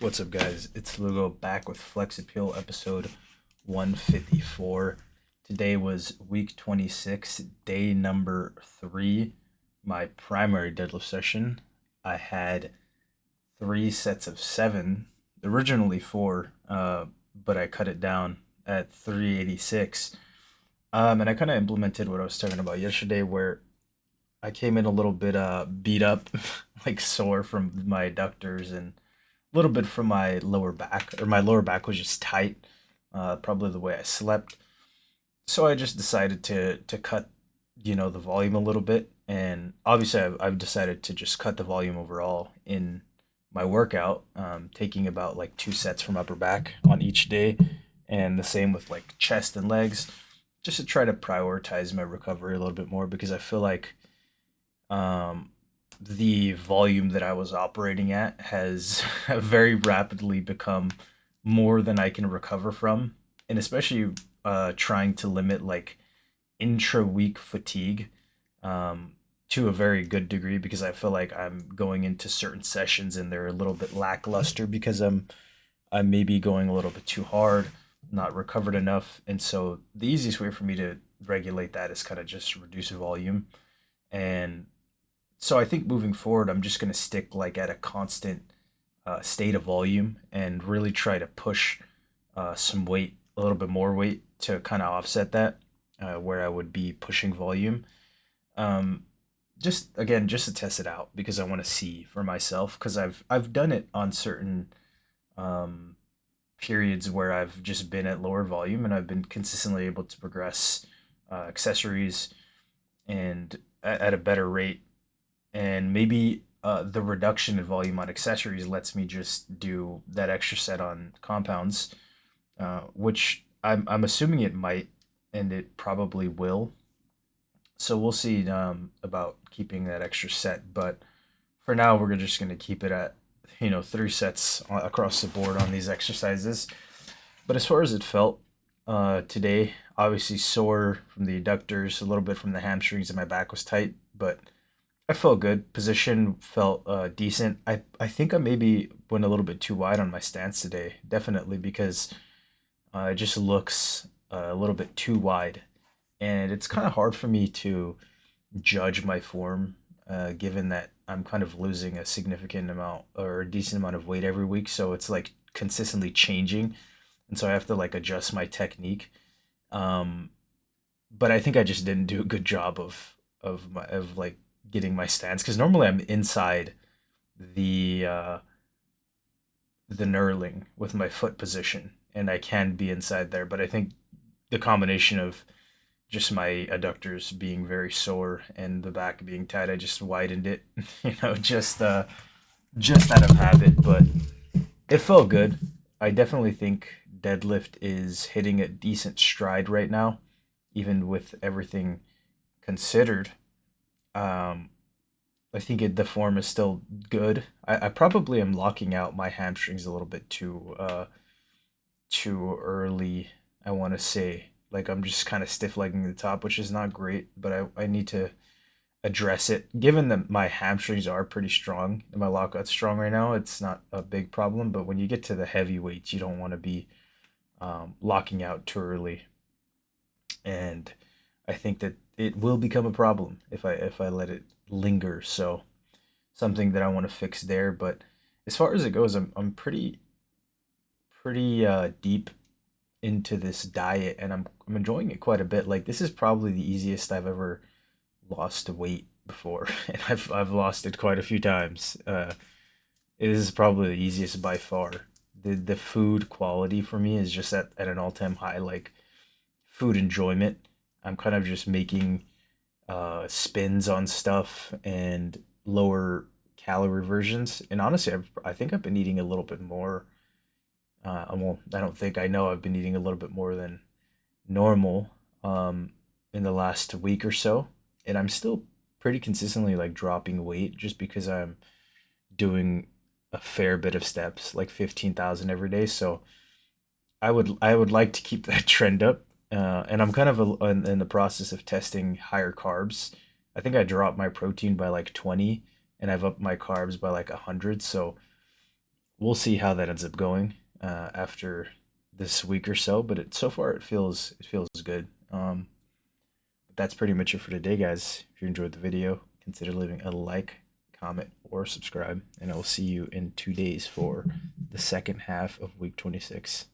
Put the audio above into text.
What's up, guys? It's Lugo back with Flex Appeal episode 154. Today was week 26, day number 3, my primary deadlift session. I had 3 sets of 7, originally 4, but I cut it down at 386. And I kind of implemented what I was talking about yesterday, where I came in a little bit beat up, like sore from my adductors and a little bit from my lower back, or my lower back was just tight, probably the way I slept. So I just decided to cut, the volume a little bit, and obviously I've decided to just cut the volume overall in my workout, taking about like 2 sets from upper back on each day, and the same with like chest and legs, just to try to prioritize my recovery a little bit more because I feel like um, the volume that I was operating at has very rapidly become more than I can recover from, and especially trying to limit like intra-week fatigue to a very good degree because I feel like I'm going into certain sessions and they're a little bit lackluster because I'm maybe going a little bit too hard, not recovered enough, and so the easiest way for me to regulate that is kind of just reduce volume. And so I think moving forward, I'm just gonna stick like at a constant state of volume and really try to push some weight, a little bit more weight to kind of offset that, where I would be pushing volume. Um, just again, just to test it out because I want to see for myself because I've done it on certain um, periods where I've just been at lower volume and I've been consistently able to progress accessories and at a better rate, and maybe the reduction in volume on accessories lets me just do that extra set on compounds, which I'm assuming it might, and it probably will. So we'll see about keeping that extra set, but for now we're just gonna keep it at 3 sets across the board on these exercises. But as far as it felt today, obviously sore from the adductors, a little bit from the hamstrings, and my back was tight, but I felt good. Position felt decent. I think I maybe went a little bit too wide on my stance today, definitely because it just looks a little bit too wide, and it's kind of hard for me to judge my form, given that I'm kind of losing a significant amount or a decent amount of weight every week. So it's like consistently changing, and so I have to like adjust my technique. Um, but I think I just didn't do a good job of like getting my stance because normally I'm inside the uh, the knurling with my foot position, and I can be inside there. But I think the combination of just my adductors being very sore and the back being tight, I just widened it, just out of habit. But it felt good. I definitely think deadlift is hitting a decent stride right now, even with everything considered. Um, I think the form is still good. I probably am locking out my hamstrings a little bit too early. I want to say like I'm just kind of stiff legging the top, which is not great, but I need to address it. Given that my hamstrings are pretty strong and my lockout's strong right now, it's not a big problem. But when you get to the heavy weights, you don't want to be locking out too early, and I think that it will become a problem if I let it linger. So something that I want to fix there. But as far as it goes, I'm pretty deep into this diet, and I'm enjoying it quite a bit. Like this is probably the easiest I've ever lost weight before, and I've lost it quite a few times. It is probably the easiest by far. The food quality for me is just at an all-time high. Like food enjoyment, I'm kind of just making spins on stuff and lower calorie versions. And honestly, I think I've been eating a little bit more. Well, I don't think I know I've been eating a little bit more than normal in the last week or so, and I'm still pretty consistently like dropping weight just because I'm doing a fair bit of steps, like 15,000 every day. So I would like to keep that trend up, and I'm kind of in the process of testing higher carbs. I think I dropped my protein by like 20, and I've upped my carbs by like 100. So we'll see how that ends up going after this week or so. But so far it feels good. But that's pretty much it for today, guys. If you enjoyed the video, consider leaving a like, comment, or subscribe, and I will see you in 2 days for the second half of week 26.